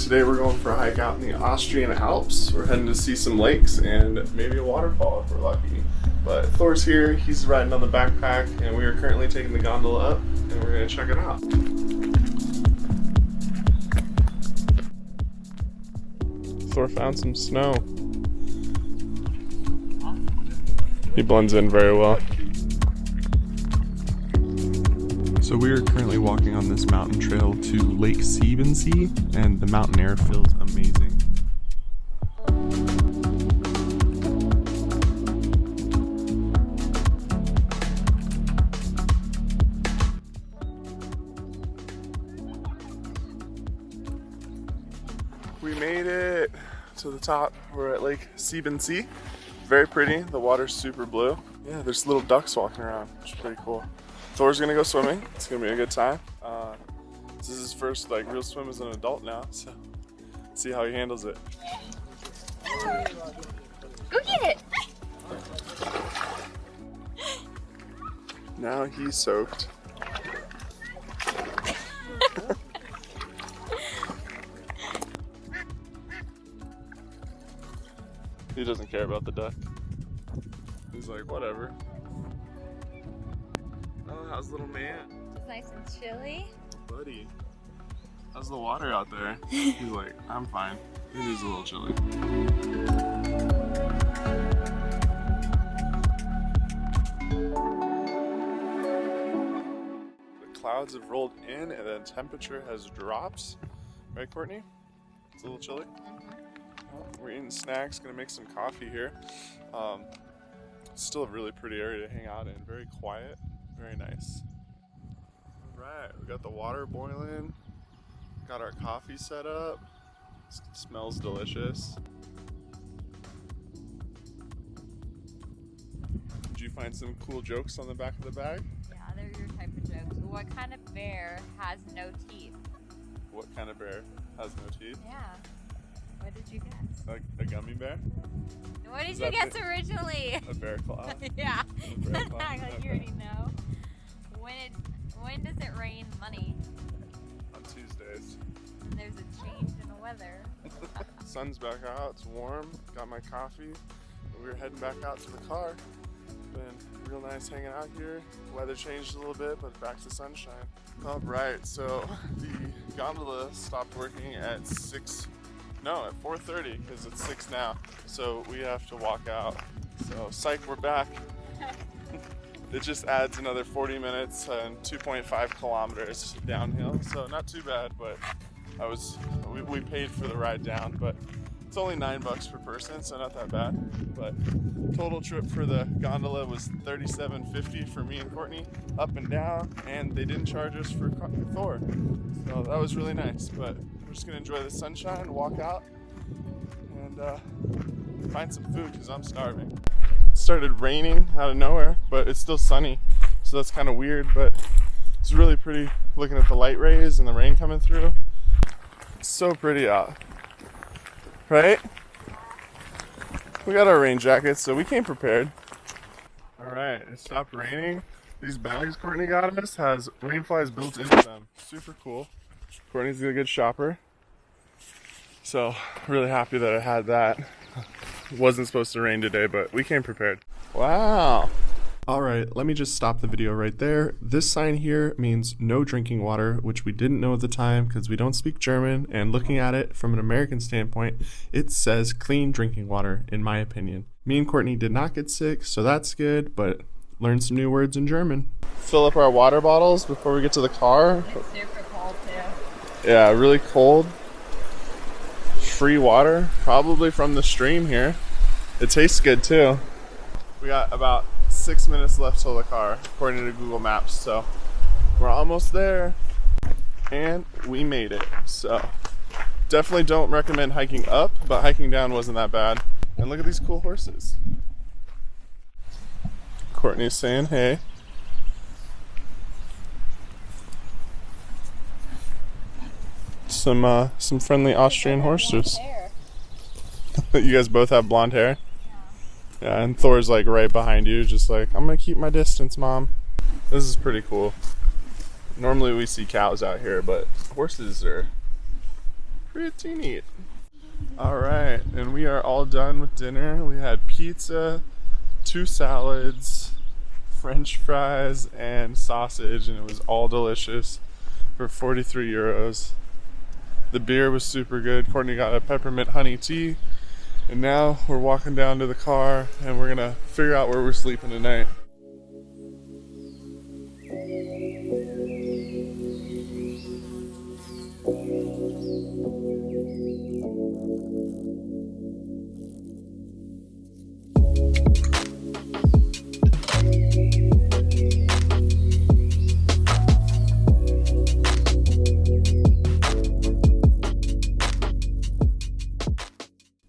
today we're going for a hike out in the Austrian Alps. We're heading to see some lakes and maybe a waterfall if we're lucky. But Thor's here, he's riding on the backpack, and we are currently taking the gondola up, and we're gonna check it out. Thor found some snow. He blends in very well. So we are currently walking on this mountain trail to Lake Seebensee, and the mountain air feels amazing. We made it to the top. We're at Lake Sieben Sea. Very pretty. The water's super blue. Yeah, there's little ducks walking around, which is pretty cool. Thor's gonna go swimming. It's gonna be a good time. This is his first real swim as an adult now, so see how he handles it. Go get it! Now he's soaked. He doesn't care about the duck. He's like, whatever. Oh, how's little man? It's nice and chilly. Buddy. How's the water out there? He's like, I'm fine. It is a little chilly. The clouds have rolled in and the temperature has dropped. Right, Courtney? It's a little chilly? We're eating snacks, gonna make some coffee here. It's still a really pretty area to hang out in. Very quiet, very nice. Alright, we got the water boiling. Got our coffee set up. It smells delicious. Did you find some cool jokes on the back of the bag? Yeah, they're your type of jokes. What kind of bear has no teeth? What kind of bear has no teeth? Yeah. What did you guess? A gummy bear? What did you guess originally? A bear claw? Yeah. A bear claw? Like you already know. When does it rain money? On Tuesdays. And there's a change in the weather. Sun's back out, it's warm, got my coffee. We're heading back out to the car. Been real nice hanging out here. Weather changed a little bit, but back to sunshine. All right, so the gondola stopped working at 4:30 because it's 6 now. So we have to walk out. So psych, we're back. It just adds another 40 minutes and 2.5 kilometers downhill. So not too bad, but we paid for the ride down, but it's only $9 per person, so not that bad. But total trip for the gondola was $37.50 for me and Courtney, up and down, and they didn't charge us for Thor. So that was really nice, but we're just gonna enjoy the sunshine, walk out, and find some food because I'm starving. It started raining out of nowhere, but it's still sunny, so that's kind of weird, but it's really pretty looking at the light rays and the rain coming through. It's so pretty out, right? We got our rain jackets, so we came prepared. All right, it stopped raining. These bags Courtney got us has rain flies built into them. Super cool. Courtney's a good shopper, so really happy that I had that. Wasn't supposed to rain today, but we came prepared. Wow. Alright, let me just stop the video right there. This sign here means no drinking water, which we didn't know at the time because we don't speak German, and looking at it from an American standpoint, it says clean drinking water, in my opinion. Me and Courtney did not get sick, so that's good, but learned some new words in German. Fill up our water bottles before we get to the car. It's super cold too. Yeah, really cold. Free water, probably from the stream here. It tastes good too. We got about 6 minutes left till the car, according to Google Maps, so we're almost there, and we made it. So definitely don't recommend hiking up, but hiking down wasn't that bad. And look at these cool horses. Courtney's saying hey. Some friendly Austrian horses. You guys both have blonde hair? Yeah, and Thor's like right behind you, just like, I'm gonna keep my distance, Mom. This is pretty cool. Normally we see cows out here, but horses are Pretty neat. All right, and we are all done with dinner. We had pizza, 2 salads, French fries, and sausage, and it was all delicious for 43 euros. The beer was super good. Courtney got a peppermint honey tea, and now we're walking down to the car, and we're gonna figure out where we're sleeping tonight.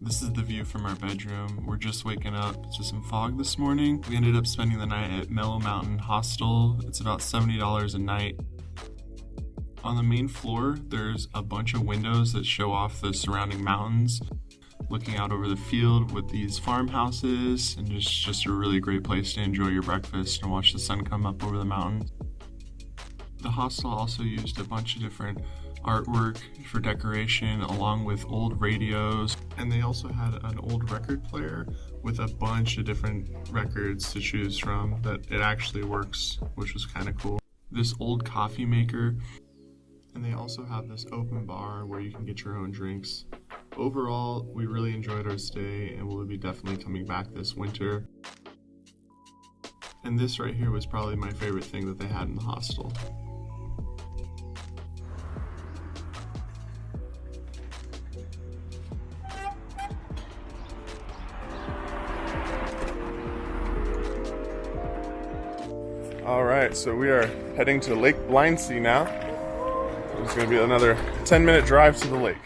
This is the view from our bedroom. We're just waking up to some fog this morning. We ended up spending the night at Mellow Mountain Hostel. It's about $70 a night. On the main floor, there's a bunch of windows that show off the surrounding mountains, looking out over the field with these farmhouses, and just a really great place to enjoy your breakfast and watch the sun come up over the mountains. The hostel also used a bunch of different artwork for decoration along with old radios, and they also had an old record player with a bunch of different records to choose from that it actually works, which was kind of cool. This old coffee maker, and they also have this open bar where you can get your own drinks. Overall, we really enjoyed our stay and we'll be definitely coming back this winter. And this right here was probably my favorite thing that they had in the hostel. Alright, so we are heading to Lake Blindsee now. It's going to be another 10-minute drive to the lake.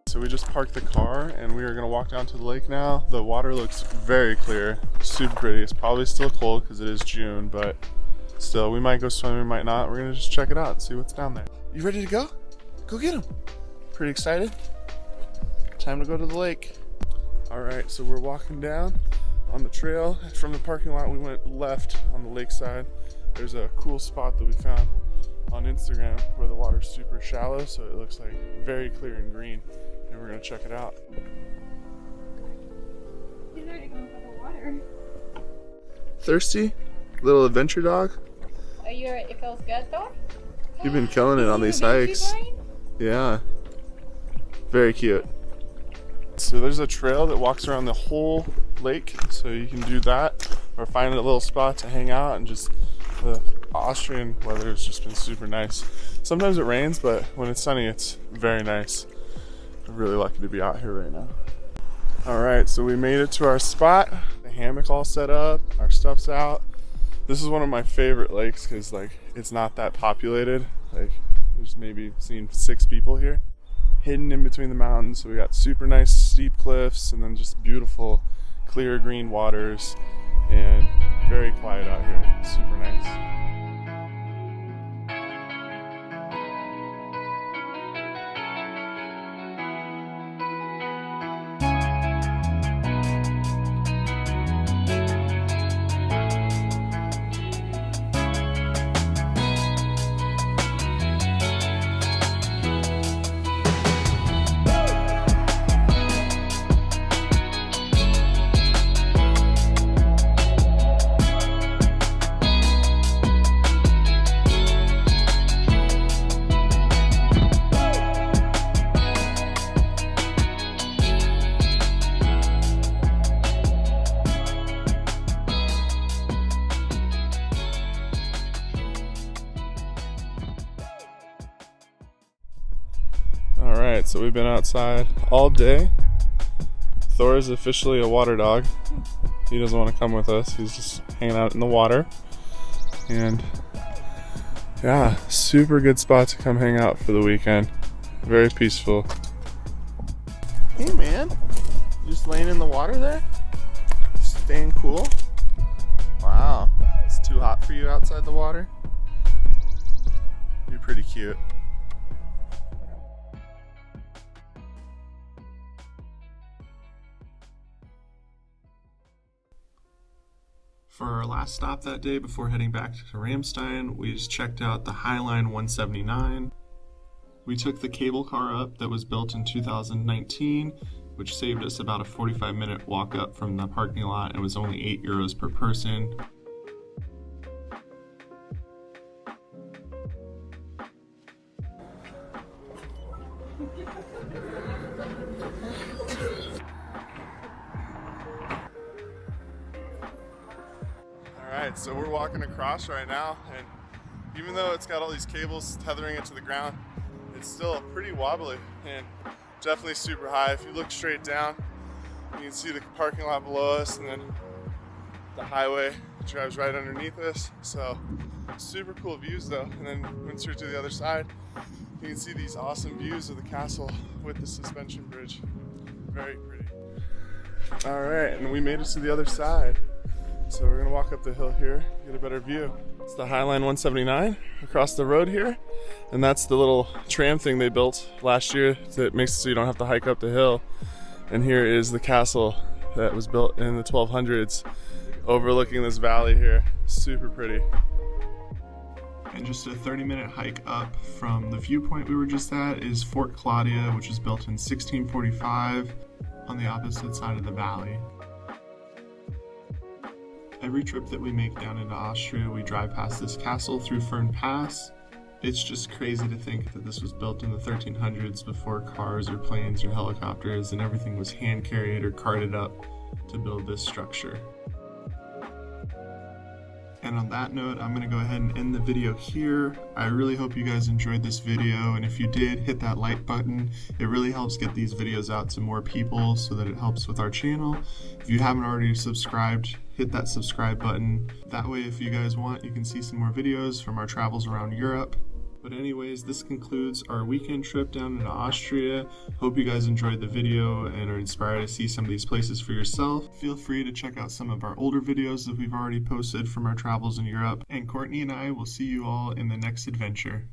So we just parked the car and we are going to walk down to the lake now. The water looks very clear, super pretty. It's probably still cold because it is June, but still, we might go swimming, we might not. We're going to just check it out and see what's down there. You ready to go? Go get them. Pretty excited? Time to go to the lake. All right, so we're walking down on the trail. From the parking lot, we went left on the lakeside. There's a cool spot that we found on Instagram where the water's super shallow, so it looks like very clear and green, and we're gonna check it out. He's already going for the water. Thirsty? Little adventure dog? It feels good though? You've been killing it on these hikes. Yeah. Very cute. So there's a trail that walks around the whole lake, so you can do that or find a little spot to hang out, and just the Austrian weather has just been super nice. Sometimes it rains, but when it's sunny, it's very nice. I'm really lucky to be out here right now. All right, so we made it to our spot. The hammock all set up, our stuff's out. This is one of my favorite lakes because it's not that populated. There's maybe seen 6 people here. Hidden in between the mountains, so we got super nice steep cliffs and then just beautiful clear green waters, and very quiet out here. Super nice. Alright, so we've been outside all day. Thor is officially a water dog. He doesn't want to come with us. He's just hanging out in the water. And yeah, super good spot to come hang out for the weekend. Very peaceful. Hey man, you just laying in the water there? Staying cool? Wow, it's too hot for you outside the water? You're pretty cute. For our last stop that day before heading back to Ramstein, we just checked out the Highline 179. We took the cable car up that was built in 2019, which saved us about a 45-minute walk up from the parking lot and was only €8 per person. Alright, so we're walking across right now, and even though it's got all these cables tethering it to the ground, it's still pretty wobbly and definitely super high. If you look straight down, you can see the parking lot below us, and then the highway drives right underneath us. So super cool views though. And then once you're to the other side, you can see these awesome views of the castle with the suspension bridge. Very pretty. All right, and we made it to the other side. So we're gonna walk up the hill here, get a better view. It's the Highline 179 across the road here, and that's the little tram thing they built last year that makes it so you don't have to hike up the hill. And here is the castle that was built in the 1200s, overlooking this valley here. Super pretty. And just a 30-minute hike up from the viewpoint we were just at is Fort Claudia, which was built in 1645 on the opposite side of the valley. Every trip that we make down into Austria, we drive past this castle through Fernpass. It's just crazy to think that this was built in the 1300s before cars or planes or helicopters, and everything was hand carried or carted up to build this structure. And on that note, I'm going to go ahead and end the video here. I really hope you guys enjoyed this video, and if you did, hit that like button. It really helps get these videos out to more people so that it helps with our channel. If you haven't already subscribed, hit that subscribe button. That way, if you guys want, you can see some more videos from our travels around Europe. But anyways, this concludes our weekend trip down into Austria. Hope you guys enjoyed the video and are inspired to see some of these places for yourself. Feel free to check out some of our older videos that we've already posted from our travels in Europe. And Courtney and I will see you all in the next adventure.